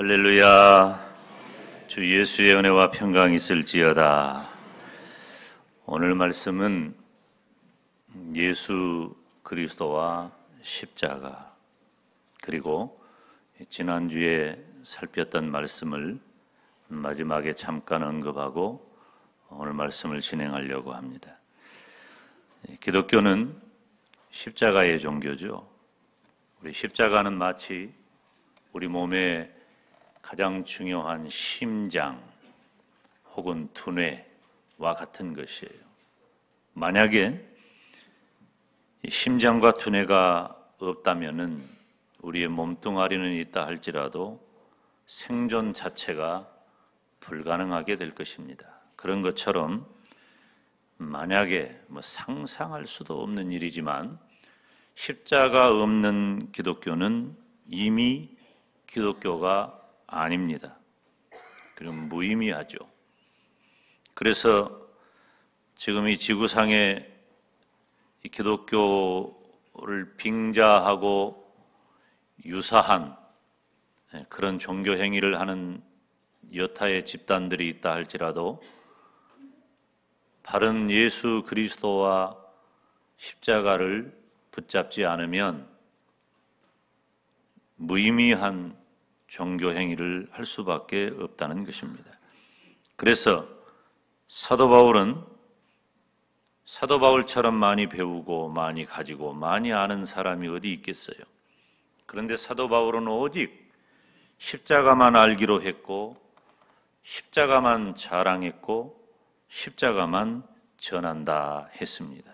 할렐루야. 주 예수의 은혜와 평강이 있을지어다. 오늘 말씀은 예수 그리스도와 십자가, 그리고 지난주에 살폈던 말씀을 마지막에 잠깐 언급하고 오늘 말씀을 진행하려고 합니다. 기독교는 십자가의 종교죠. 우리 십자가는 마치 우리 몸의 가장 중요한 심장 혹은 두뇌와 같은 것이에요. 만약에 심장과 두뇌가 없다면은 우리의 몸뚱아리는 있다 할지라도 생존 자체가 불가능하게 될 것입니다. 그런 것처럼 만약에 상상할 수도 없는 일이지만 십자가 없는 기독교는 이미 기독교가 아닙니다. 그리고 무의미하죠. 그래서 지금 이 지구상에 이 기독교를 빙자하고 유사한 그런 종교 행위를 하는 여타의 집단들이 있다 할지라도 바른 예수 그리스도와 십자가를 붙잡지 않으면 무의미한 종교 행위를 할 수밖에 없다는 것입니다. 그래서 사도 바울처럼 많이 배우고 많이 가지고 많이 아는 사람이 어디 있겠어요? 그런데 사도 바울은 오직 십자가만 알기로 했고 십자가만 자랑했고 십자가만 전한다 했습니다.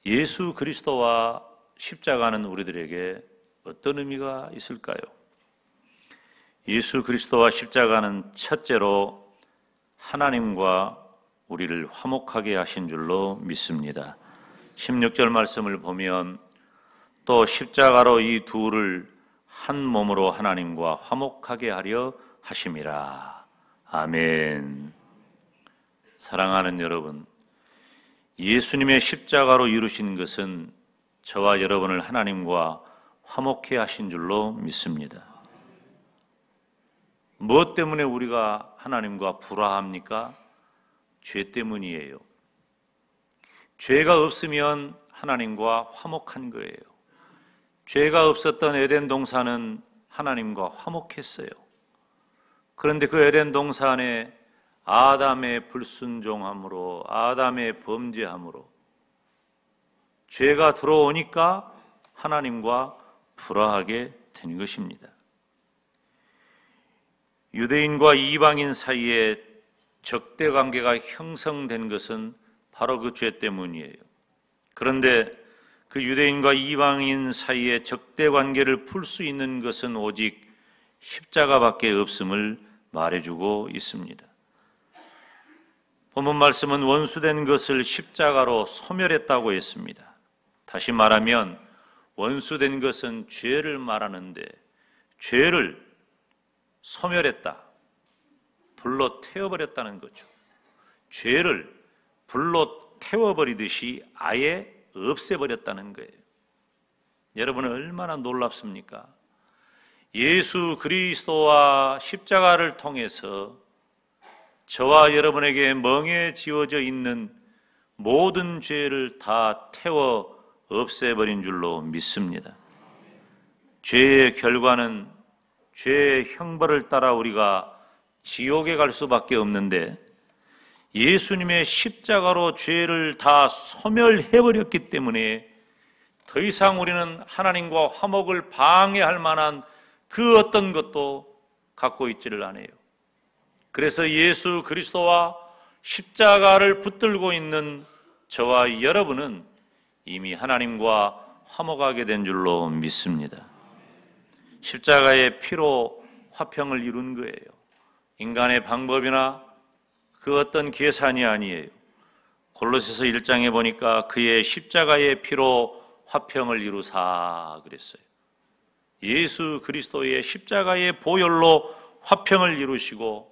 예수 그리스도와 십자가는 우리들에게 어떤 의미가 있을까요? 예수 그리스도와 십자가는 첫째로 하나님과 우리를 화목하게 하신 줄로 믿습니다. 16절 말씀을 보면 또 십자가로 이 둘을 한 몸으로 하나님과 화목하게 하려 하심이라. 아멘. 사랑하는 여러분, 예수님의 십자가로 이루신 것은 저와 여러분을 하나님과 화목해 하신 줄로 믿습니다. 무엇 때문에 우리가 하나님과 불화합니까? 죄 때문이에요. 죄가 없으면 하나님과 화목한 거예요. 죄가 없었던 에덴 동산은 하나님과 화목했어요. 그런데 그 에덴 동산에 아담의 불순종함으로, 아담의 범죄함으로 죄가 들어오니까 하나님과 불화하게 된 것입니다. 유대인과 이방인 사이에 적대 관계가 형성된 것은 바로 그 죄 때문이에요. 그런데 그 유대인과 이방인 사이에 적대 관계를 풀 수 있는 것은 오직 십자가밖에 없음을 말해주고 있습니다. 본문 말씀은 원수된 것을 십자가로 소멸했다고 했습니다. 다시 말하면 원수된 것은 죄를 말하는데 죄를 소멸했다, 불로 태워버렸다는 거죠. 죄를 불로 태워버리듯이 아예 없애버렸다는 거예요. 여러분은 얼마나 놀랍습니까? 예수 그리스도와 십자가를 통해서 저와 여러분에게 멍에 지어져 있는 모든 죄를 다 태워 없애버린 줄로 믿습니다. 죄의 결과는 죄의 형벌을 따라 우리가 지옥에 갈 수밖에 없는데 예수님의 십자가로 죄를 다 소멸해버렸기 때문에 더 이상 우리는 하나님과 화목을 방해할 만한 그 어떤 것도 갖고 있지를 않아요. 그래서 예수 그리스도와 십자가를 붙들고 있는 저와 여러분은 이미 하나님과 화목하게 된 줄로 믿습니다. 십자가의 피로 화평을 이룬 거예요. 인간의 방법이나 그 어떤 계산이 아니에요. 골로새서 1장에 보니까 그의 십자가의 피로 화평을 이루사 그랬어요. 예수 그리스도의 십자가의 보혈로 화평을 이루시고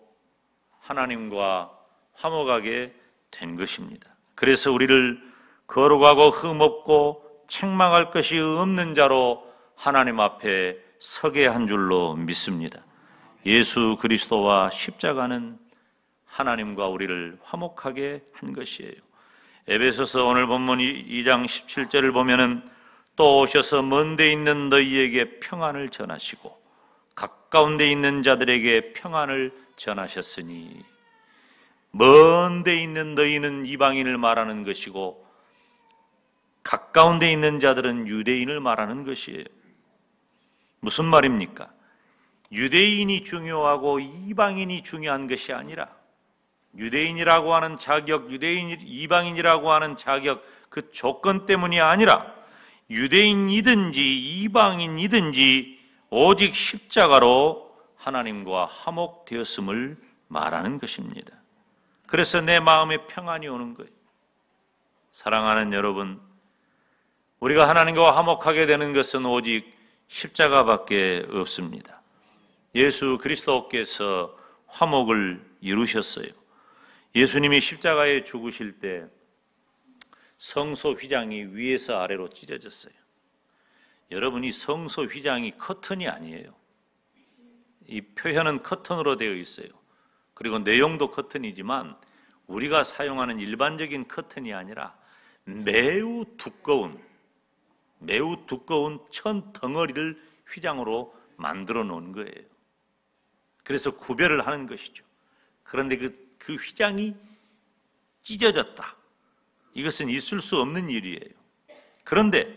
하나님과 화목하게 된 것입니다. 그래서 우리를 거룩하고 흠없고 책망할 것이 없는 자로 하나님 앞에 서게 한 줄로 믿습니다. 예수 그리스도와 십자가는 하나님과 우리를 화목하게 한 것이에요. 에베소서 오늘 본문 2장 17절을 보면은 또 오셔서 먼 데 있는 너희에게 평안을 전하시고 가까운 데 있는 자들에게 평안을 전하셨으니, 먼 데 있는 너희는 이방인을 말하는 것이고 가까운 데 있는 자들은 유대인을 말하는 것이에요. 무슨 말입니까? 유대인이 중요하고 이방인이 중요한 것이 아니라, 유대인이라고 하는 자격, 이방인이라고 하는 자격, 그 조건 때문이 아니라 유대인이든지 이방인이든지 오직 십자가로 하나님과 화목되었음을 말하는 것입니다. 그래서 내 마음에 평안이 오는 거예요. 사랑하는 여러분, 우리가 하나님과 화목하게 되는 것은 오직 십자가밖에 없습니다. 예수 그리스도께서 화목을 이루셨어요. 예수님이 십자가에 죽으실 때 성소 휘장이 위에서 아래로 찢어졌어요. 여러분이 성소 휘장이 커튼이 아니에요. 이 표현은 커튼으로 되어 있어요. 그리고 내용도 커튼이지만 우리가 사용하는 일반적인 커튼이 아니라 매우 두꺼운 천 덩어리를 휘장으로 만들어 놓은 거예요. 그래서 구별을 하는 것이죠. 그런데 그 휘장이 찢어졌다. 이것은 있을 수 없는 일이에요. 그런데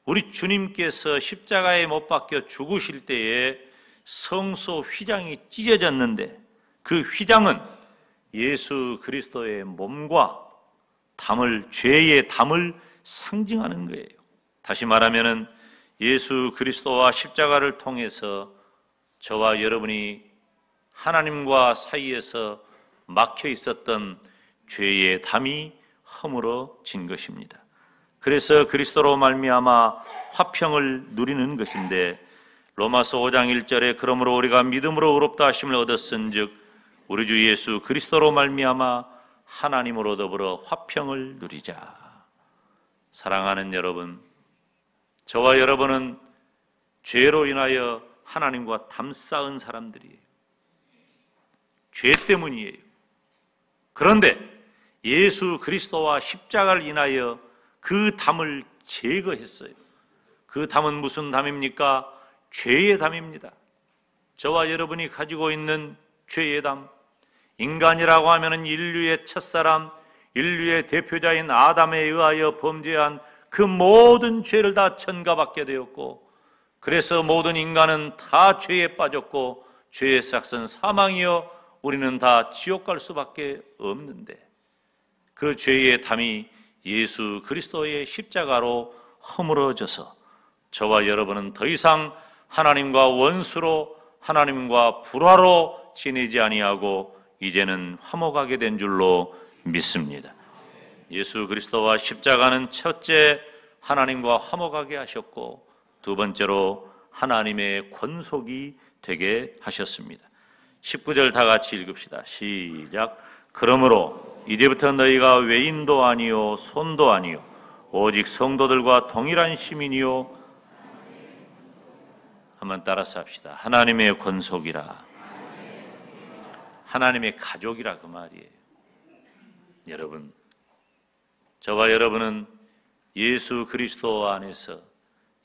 우리 주님께서 십자가에 못 박혀 죽으실 때에 성소 휘장이 찢어졌는데, 그 휘장은 예수 그리스도의 몸과 죄의 담을 상징하는 거예요. 다시 말하면은 예수 그리스도와 십자가를 통해서 저와 여러분이 하나님과 사이에서 막혀 있었던 죄의 담이 허물어진 것입니다. 그래서 그리스도로 말미암아 화평을 누리는 것인데, 로마서 5장 1절에 그러므로 우리가 믿음으로 의롭다 하심을 얻었은즉 우리 주 예수 그리스도로 말미암아 하나님으로 더불어 화평을 누리자. 사랑하는 여러분, 저와 여러분은 죄로 인하여 하나님과 담쌓은 사람들이에요. 죄 때문이에요. 그런데 예수 그리스도와 십자가를 인하여 그 담을 제거했어요. 그 담은 무슨 담입니까? 죄의 담입니다. 저와 여러분이 가지고 있는 죄의 담, 인간이라고 하면 인류의 첫사람, 인류의 대표자인 아담에 의하여 범죄한 그 모든 죄를 다 천가받게 되었고, 그래서 모든 인간은 다 죄에 빠졌고 죄의 삭은 사망이여 우리는 다 지옥 갈 수밖에 없는데, 그 죄의 담이 예수 그리스도의 십자가로 허물어져서 저와 여러분은 더 이상 하나님과 원수로, 하나님과 불화로 지내지 아니하고 이제는 화목하게 된 줄로 믿습니다. 예수 그리스도와 십자가는 첫째 하나님과 화목하게 하셨고, 두 번째로 하나님의 권속이 되게 하셨습니다. 19절 다 같이 읽읍시다. 시작. 그러므로 이제부터 너희가 외인도 아니요 손도 아니요 오직 성도들과 동일한 시민이요, 한번 따라서 합시다. 하나님의 권속이라, 하나님의 가족이라, 그 말이에요. 여러분, 저와 여러분은 예수 그리스도 안에서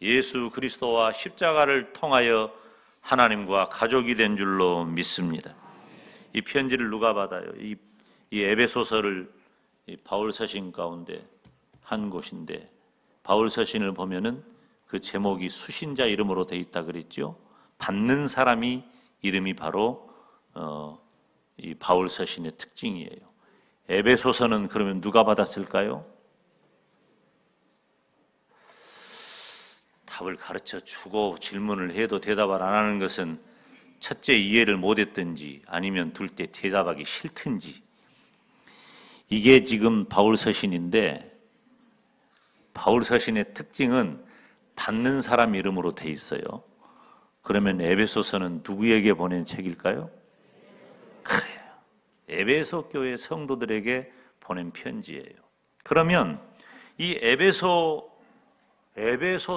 예수 그리스도와 십자가를 통하여 하나님과 가족이 된 줄로 믿습니다. 이 편지를 누가 받아요? 이 에베소서를 바울 서신 가운데 한 곳인데, 바울 서신을 보면은 그 제목이 수신자 이름으로 되어 있다 그랬죠. 받는 사람이 이름이 바로 이 바울 서신의 특징이에요. 에베소서는 그러면 누가 받았을까요? 답을 가르쳐 주고 질문을 해도 대답을 안 하는 것은 첫째 이해를 못했든지 아니면 둘째 대답하기 싫든지, 이게 지금 바울 서신인데, 바울 서신의 특징은 받는 사람 이름으로 돼 있어요. 그러면 에베소서는 누구에게 보낸 책일까요? 그래요. 에베소 교회 성도들에게 보낸 편지예요. 그러면 이 에베소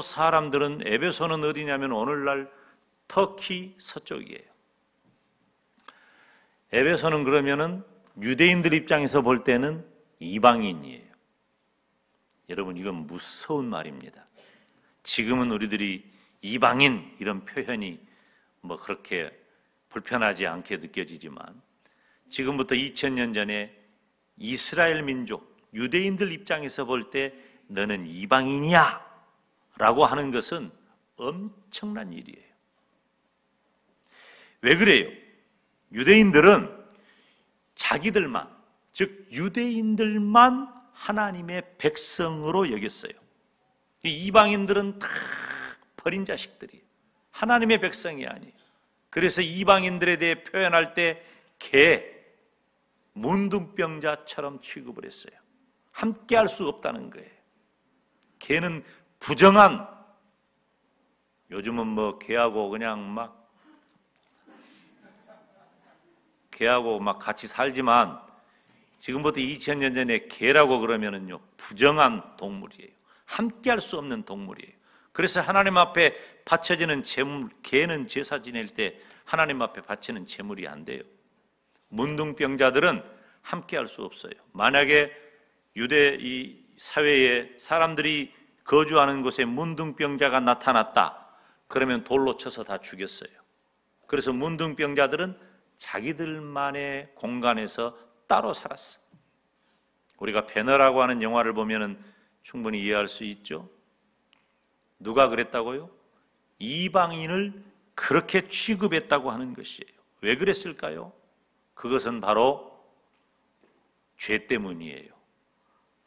사람들은, 에베소는 어디냐면 오늘날 터키 서쪽이에요. 에베소는 그러면은 유대인들 입장에서 볼 때는 이방인이에요. 여러분, 이건 무서운 말입니다. 지금은 우리들이 이방인 이런 표현이 뭐 그렇게 불편하지 않게 느껴지지만 지금부터 2000년 전에 이스라엘 민족, 유대인들 입장에서 볼 때 너는 이방인이야 라고 하는 것은 엄청난 일이에요. 왜 그래요? 유대인들은 자기들만, 즉 유대인들만 하나님의 백성으로 여겼어요. 이방인들은 다 버린 자식들이에요. 하나님의 백성이 아니에요. 그래서 이방인들에 대해 표현할 때 문둥병자처럼 취급을 했어요. 함께 할 수 없다는 거예요. 개는 부정한, 요즘은 뭐 개하고 그냥 개하고 같이 살지만 지금부터 2000년 전에 개라고 그러면은요, 부정한 동물이에요. 함께 할 수 없는 동물이에요. 그래서 하나님 앞에 바쳐지는 제물, 개는 제사 지낼 때 하나님 앞에 바치는 제물이 안 돼요. 문둥병자들은 함께 할 수 없어요. 만약에 유대 이 사회에 사람들이 거주하는 곳에 문둥병자가 나타났다, 그러면 돌로 쳐서 다 죽였어요. 그래서 문둥병자들은 자기들만의 공간에서 따로 살았어. 우리가 배너라고 하는 영화를 보면은 충분히 이해할 수 있죠. 누가 그랬다고요? 이방인을 그렇게 취급했다고 하는 것이에요. 왜 그랬을까요? 그것은 바로 죄 때문이에요.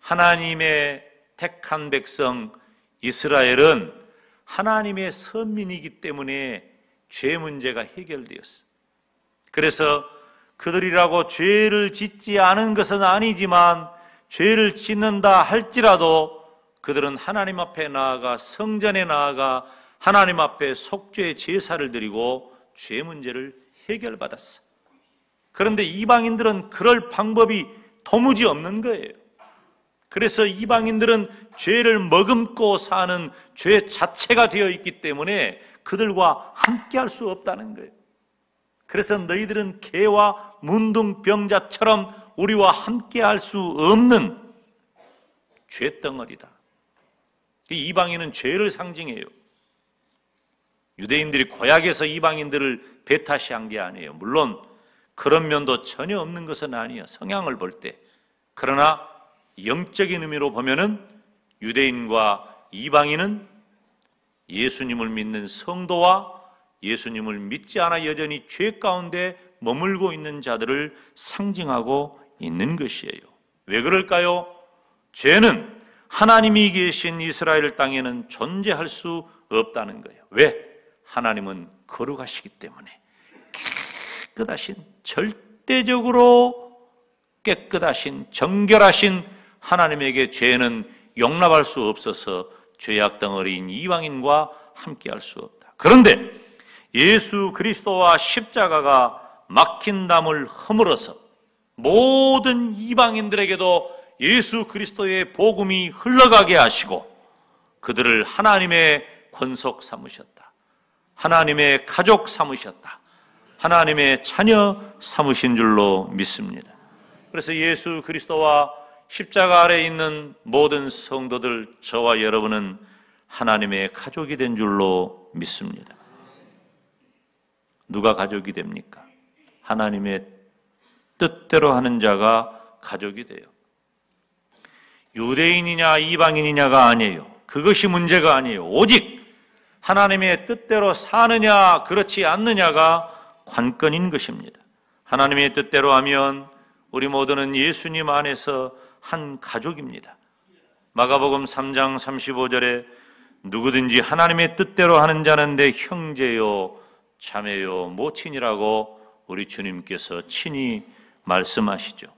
하나님의 택한 백성 이스라엘은 하나님의 선민이기 때문에 죄 문제가 해결되었어요. 그래서 그들이라고 죄를 짓지 않은 것은 아니지만 죄를 짓는다 할지라도 그들은 하나님 앞에 나아가 성전에 나아가 하나님 앞에 속죄의 제사를 드리고 죄 문제를 해결받았어. 그런데 이방인들은 그럴 방법이 도무지 없는 거예요. 그래서 이방인들은 죄를 머금고 사는 죄 자체가 되어 있기 때문에 그들과 함께 할 수 없다는 거예요. 그래서 너희들은 개와 문둥병자처럼 우리와 함께 할 수 없는 죄덩어리다. 이방인은 죄를 상징해요. 유대인들이 고약해서 이방인들을 배타시한 게 아니에요. 물론 그런 면도 전혀 없는 것은 아니에요. 성향을 볼 때. 그러나 영적인 의미로 보면은 유대인과 이방인은 예수님을 믿는 성도와 예수님을 믿지 않아 여전히 죄 가운데 머물고 있는 자들을 상징하고 있는 것이에요. 왜 그럴까요? 죄는 하나님이 계신 이스라엘 땅에는 존재할 수 없다는 거예요. 왜? 하나님은 거룩하시기 때문에. 깨끗하신, 절대적으로 깨끗하신, 정결하신 하나님에게 죄는 용납할 수 없어서 죄악 덩어리인 이방인과 함께할 수 없다. 그런데 예수 그리스도와 십자가가 막힌 담을 허물어서 모든 이방인들에게도 예수 그리스도의 복음이 흘러가게 하시고 그들을 하나님의 권속 삼으셨다. 하나님의 가족 삼으셨다. 하나님의 자녀 삼으신 줄로 믿습니다. 그래서 예수 그리스도와 십자가 아래에 있는 모든 성도들, 저와 여러분은 하나님의 가족이 된 줄로 믿습니다. 누가 가족이 됩니까? 하나님의 뜻대로 하는 자가 가족이 돼요. 유대인이냐 이방인이냐가 아니에요. 그것이 문제가 아니에요. 오직 하나님의 뜻대로 사느냐 그렇지 않느냐가 관건인 것입니다. 하나님의 뜻대로 하면 우리 모두는 예수님 안에서 한 가족입니다. 마가복음 3장 35절에 누구든지 하나님의 뜻대로 하는 자는 내 형제요 자매요 모친이라고 우리 주님께서 친히 말씀하시죠.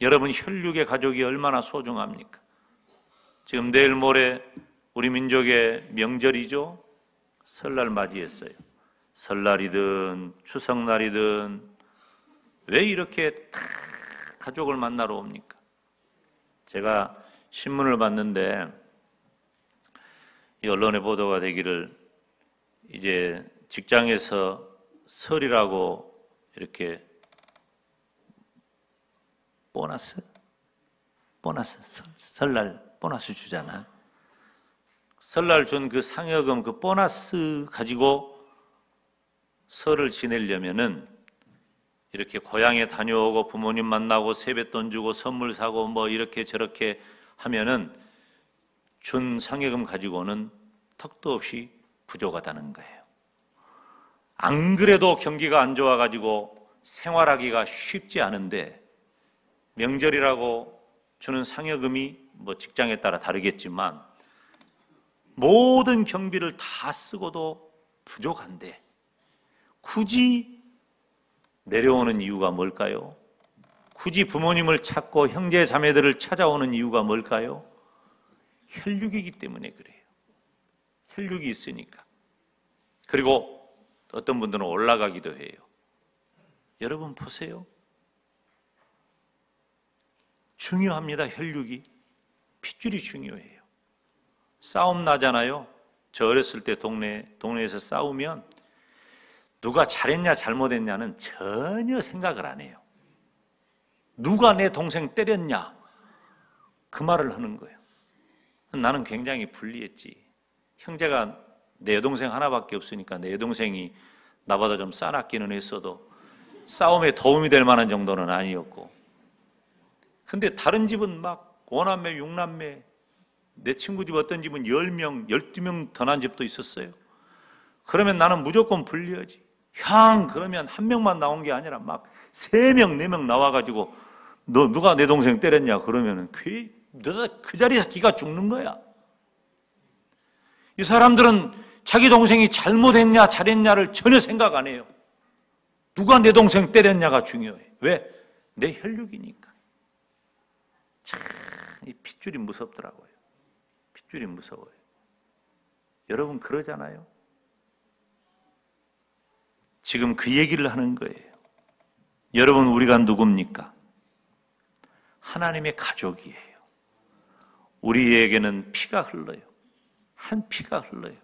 여러분, 혈육의 가족이 얼마나 소중합니까? 지금 내일 모레 우리 민족의 명절이죠. 설날 맞이했어요. 설날이든 추석날이든 왜 이렇게 다 가족을 만나러 옵니까? 제가 신문을 봤는데 이 언론에 보도가 되기를 이제 직장에서 설이라고 이렇게 보너스 설날 보너스 주잖아. 설날 준 그 상여금 그 보너스 가지고 설을 지내려면은 이렇게 고향에 다녀오고 부모님 만나고 세뱃돈 주고 선물 사고 뭐 이렇게 저렇게 하면은 준 상여금 가지고는 턱도 없이 부족하다는 거예요. 안 그래도 경기가 안 좋아가지고 생활하기가 쉽지 않은데 명절이라고 주는 상여금이 뭐 직장에 따라 다르겠지만 모든 경비를 다 쓰고도 부족한데 굳이 내려오는 이유가 뭘까요? 굳이 부모님을 찾고 형제 자매들을 찾아오는 이유가 뭘까요? 혈육이기 때문에 그래요. 혈육이 있으니까. 그리고 어떤 분들은 올라가기도 해요. 여러분 보세요. 중요합니다. 혈육이. 핏줄이 중요해요. 싸움 나잖아요. 저 어렸을 때 동네에서 싸우면 누가 잘했냐 잘못했냐는 전혀 생각을 안 해요. 누가 내 동생 때렸냐 그 말을 하는 거예요. 나는 굉장히 불리했지. 형제가 내 여동생 하나밖에 없으니까 내 여동생이 나보다 좀 싸납기는 했어도 싸움에 도움이 될 만한 정도는 아니었고, 근데 다른 집은 막 5남매 6남매, 내 친구 집 어떤 집은 10명 12명 더 난 집도 있었어요. 그러면 나는 무조건 불리하지. 형 그러면 한 명만 나온 게 아니라 막 3명 4명 나와가지고 너 누가 내 동생 때렸냐 그러면은 그 자리에서 기가 죽는 거야. 이 사람들은 자기 동생이 잘못했냐 잘했냐를 전혀 생각 안 해요. 누가 내 동생 때렸냐가 중요해. 왜? 내 혈육이니까. 참 이 핏줄이 무섭더라고요. 핏줄이 무서워요. 여러분 그러잖아요. 지금 그 얘기를 하는 거예요. 여러분 우리가 누굽니까? 하나님의 가족이에요. 우리에게는 피가 흘러요. 한 피가 흘러요.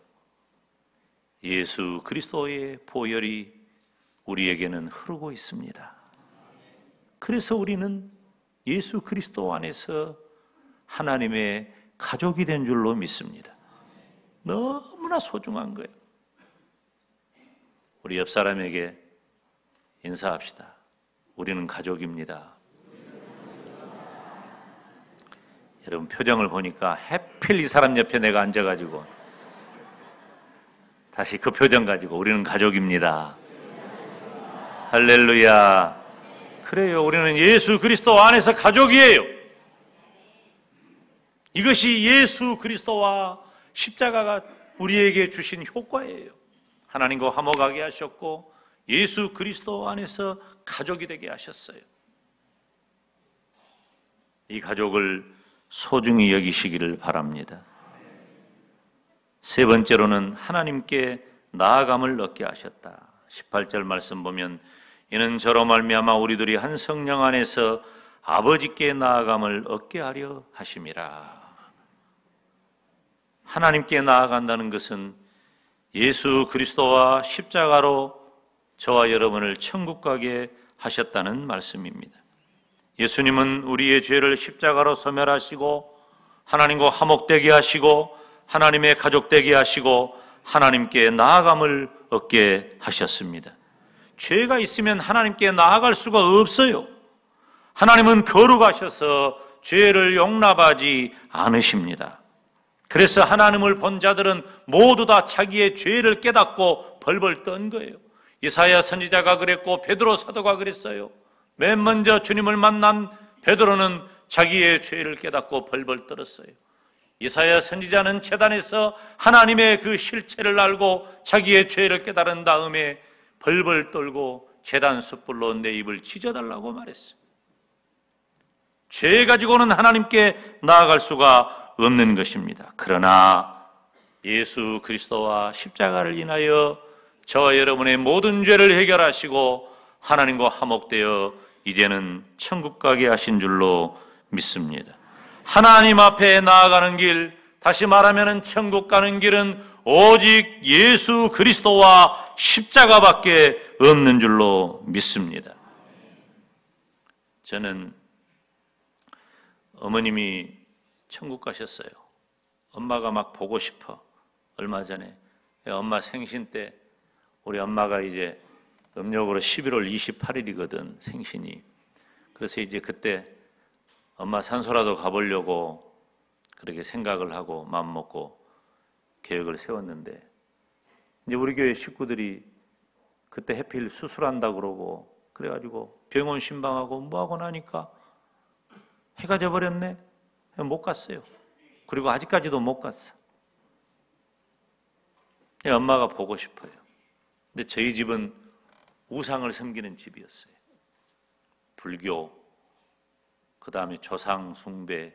예수 그리스도의 보혈이 우리에게는 흐르고 있습니다. 그래서 우리는 예수 그리스도 안에서 하나님의 가족이 된 줄로 믿습니다. 너무나 소중한 거예요. 우리 옆 사람에게 인사합시다. 우리는 가족입니다. 여러분 표정을 보니까 하필 이 사람 옆에 내가 앉아가지고 다시 그 표정 가지고 우리는 가족입니다. 할렐루야. 그래요. 우리는 예수 그리스도 안에서 가족이에요. 이것이 예수 그리스도와 십자가가 우리에게 주신 효과예요. 하나님과 화목하게 하셨고 예수 그리스도 안에서 가족이 되게 하셨어요. 이 가족을 소중히 여기시기를 바랍니다. 세 번째로는 하나님께 나아감을 얻게 하셨다. 18절 말씀 보면 이는 저로 말미암아 우리들이 한 성령 안에서 아버지께 나아감을 얻게 하려 하심이라. 하나님께 나아간다는 것은 예수 그리스도와 십자가로 저와 여러분을 천국 가게 하셨다는 말씀입니다. 예수님은 우리의 죄를 십자가로 소멸하시고 하나님과 화목되게 하시고 하나님의 가족 되게 하시고 하나님께 나아감을 얻게 하셨습니다. 죄가 있으면 하나님께 나아갈 수가 없어요. 하나님은 거룩하셔서 죄를 용납하지 않으십니다. 그래서 하나님을 본 자들은 모두 다 자기의 죄를 깨닫고 벌벌 떤 거예요. 이사야 선지자가 그랬고 베드로 사도가 그랬어요. 맨 먼저 주님을 만난 베드로는 자기의 죄를 깨닫고 벌벌 떨었어요. 이사야 선지자는 제단에서 하나님의 그 실체를 알고 자기의 죄를 깨달은 다음에 벌벌 떨고 제단 숯불로 내 입을 찢어달라고 말했어요. 죄 가지고는 하나님께 나아갈 수가 없는 것입니다. 그러나 예수 그리스도와 십자가를 인하여 저와 여러분의 모든 죄를 해결하시고 하나님과 화목되어 이제는 천국 가게 하신 줄로 믿습니다. 하나님 앞에 나아가는 길, 다시 말하면 천국 가는 길은 오직 예수 그리스도와 십자가밖에 없는 줄로 믿습니다. 저는 어머님이 천국 가셨어요. 엄마가 막 보고 싶어. 얼마 전에 엄마 생신 때 우리 엄마가 이제 음력으로 11월 28일이거든, 생신이. 그래서 이제 그때 엄마 산소라도 가보려고 그렇게 생각을 하고 마음 먹고 계획을 세웠는데, 이제 우리 교회 식구들이 그때 해필 수술한다 그러고 그래가지고 병원 신방하고 뭐하고 나니까 해가 져버렸네. 못 갔어요. 그리고 아직까지도 못 갔어. 엄마가 보고 싶어요. 근데 저희 집은 우상을 섬기는 집이었어요. 불교, 그 다음에 조상 숭배,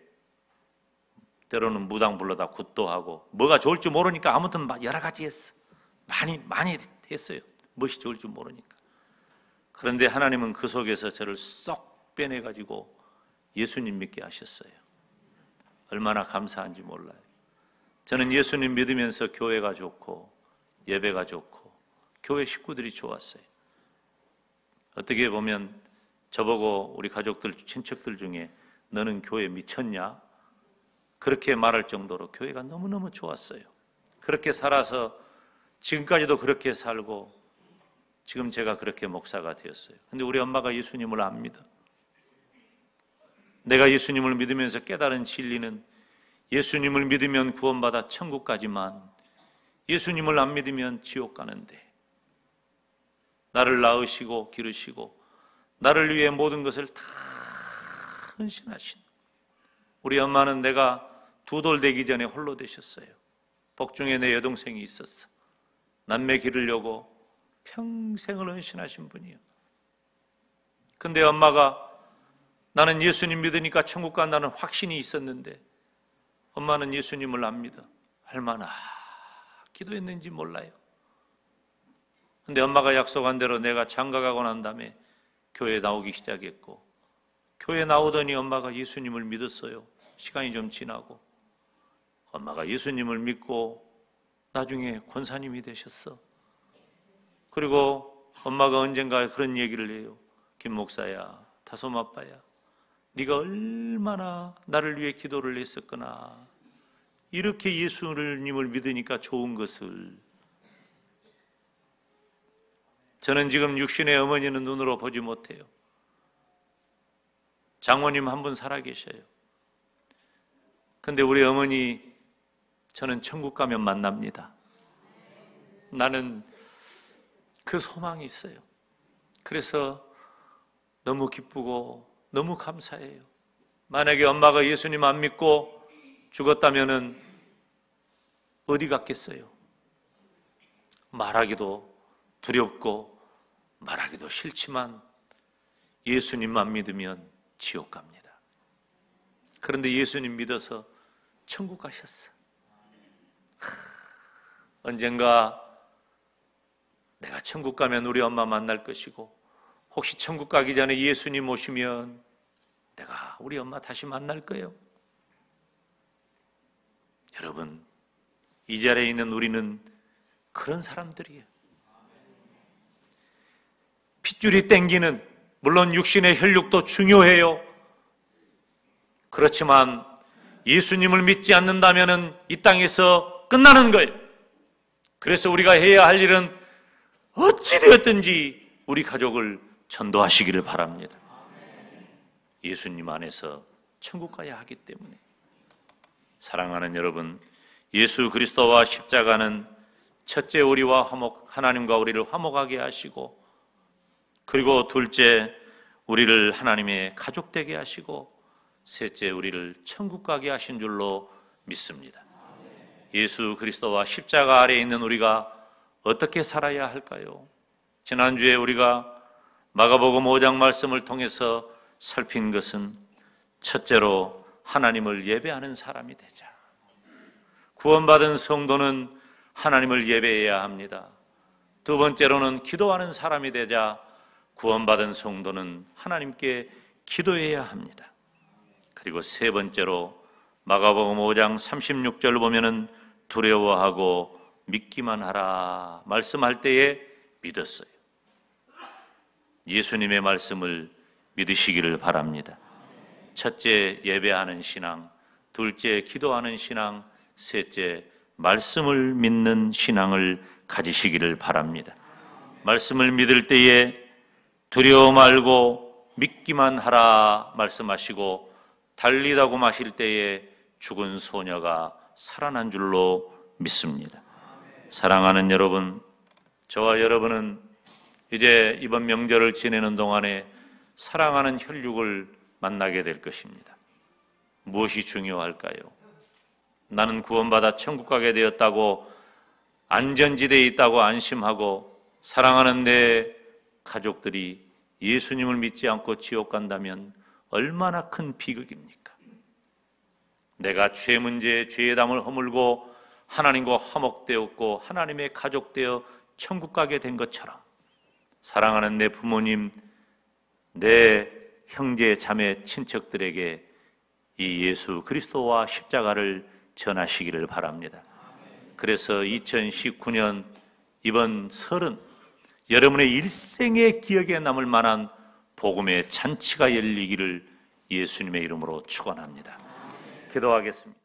때로는 무당 불러다 굿도 하고, 뭐가 좋을지 모르니까 아무튼 여러 가지 했어. 많이 했어요. 무엇이 좋을지 모르니까. 그런데 하나님은 그 속에서 저를 쏙 빼내가지고 예수님 믿게 하셨어요. 얼마나 감사한지 몰라요. 저는 예수님 믿으면서 교회가 좋고 예배가 좋고 교회 식구들이 좋았어요. 어떻게 보면 저보고 우리 가족들, 친척들 중에 너는 교회 미쳤냐? 그렇게 말할 정도로 교회가 너무너무 좋았어요. 그렇게 살아서 지금까지도 그렇게 살고 지금 제가 그렇게 목사가 되었어요. 근데 우리 엄마가 예수님을 안 믿어. 내가 예수님을 믿으면서 깨달은 진리는 예수님을 믿으면 구원받아 천국 가지만 예수님을 안 믿으면 지옥 가는데, 나를 낳으시고 기르시고 나를 위해 모든 것을 다 헌신하신 우리 엄마는 내가 두 돌 되기 전에 홀로 되셨어요. 복중에 내 여동생이 있었어. 남매 기르려고 평생을 헌신하신 분이요. 근데 엄마가 나는 예수님 믿으니까 천국 간다는 확신이 있었는데 엄마는 예수님을 안 믿어. 얼마나 기도했는지 몰라요. 근데 엄마가 약속한 대로 내가 장가가고 난 다음에 교회에 나오기 시작했고, 교회에 나오더니 엄마가 예수님을 믿었어요. 시간이 좀 지나고 엄마가 예수님을 믿고 나중에 권사님이 되셨어. 그리고 엄마가 언젠가 그런 얘기를 해요. 김 목사야, 다솜 아빠야, 네가 얼마나 나를 위해 기도를 했었구나. 이렇게 예수님을 믿으니까 좋은 것을. 저는 지금 육신의 어머니는 눈으로 보지 못해요. 장모님 한 분 살아계셔요. 근데 우리 어머니 저는 천국 가면 만납니다. 나는 그 소망이 있어요. 그래서 너무 기쁘고 너무 감사해요. 만약에 엄마가 예수님 안 믿고 죽었다면은 어디 갔겠어요? 말하기도 두렵고 말하기도 싫지만 예수님만 믿으면 지옥 갑니다. 그런데 예수님 믿어서 천국 가셨어. 언젠가 내가 천국 가면 우리 엄마 만날 것이고, 혹시 천국 가기 전에 예수님 오시면 내가 우리 엄마 다시 만날 거예요. 여러분, 이 자리에 있는 우리는 그런 사람들이에요. 핏줄이 땡기는, 물론 육신의 혈육도 중요해요. 그렇지만 예수님을 믿지 않는다면 이 땅에서 끝나는 거예요. 그래서 우리가 해야 할 일은 어찌되었든지 우리 가족을 전도하시기를 바랍니다. 예수님 안에서 천국 가야 하기 때문에. 사랑하는 여러분, 예수 그리스도와 십자가는 첫째 우리와 하나님과 우리를 화목하게 하시고, 그리고 둘째 우리를 하나님의 가족 되게 하시고, 셋째 우리를 천국 가게 하신 줄로 믿습니다. 예수 그리스도와 십자가 아래에 있는 우리가 어떻게 살아야 할까요? 지난주에 우리가 마가복음 5장 말씀을 통해서 살핀 것은 첫째로 하나님을 예배하는 사람이 되자. 구원받은 성도는 하나님을 예배해야 합니다. 두 번째로는 기도하는 사람이 되자 구원받은 성도는 하나님께 기도해야 합니다. 그리고 세 번째로 마가복음 5장 36절 보면은 두려워하고 믿기만 하라 말씀할 때에 믿었어요. 예수님의 말씀을 믿으시기를 바랍니다. 첫째, 예배하는 신앙, 둘째, 기도하는 신앙, 셋째, 말씀을 믿는 신앙을 가지시기를 바랍니다. 말씀을 믿을 때에 두려워 말고 믿기만 하라 말씀하시고, 달리다고 마실 때에 죽은 소녀가 살아난 줄로 믿습니다. 사랑하는 여러분, 저와 여러분은 이제 이번 명절을 지내는 동안에 사랑하는 혈육을 만나게 될 것입니다. 무엇이 중요할까요? 나는 구원받아 천국 가게 되었다고, 안전지대에 있다고 안심하고 사랑하는 내 가족들이 예수님을 믿지 않고 지옥 간다면 얼마나 큰 비극입니까? 내가 죄 문제에 죄의 담을 허물고 하나님과 화목되었고 하나님의 가족되어 천국 가게 된 것처럼, 사랑하는 내 부모님, 내 형제, 자매, 친척들에게 이 예수 그리스도와 십자가를 전하시기를 바랍니다. 그래서 2019년 이번 설은 여러분의 일생의 기억에 남을 만한 복음의 잔치가 열리기를 예수님의 이름으로 축원합니다. 기도하겠습니다.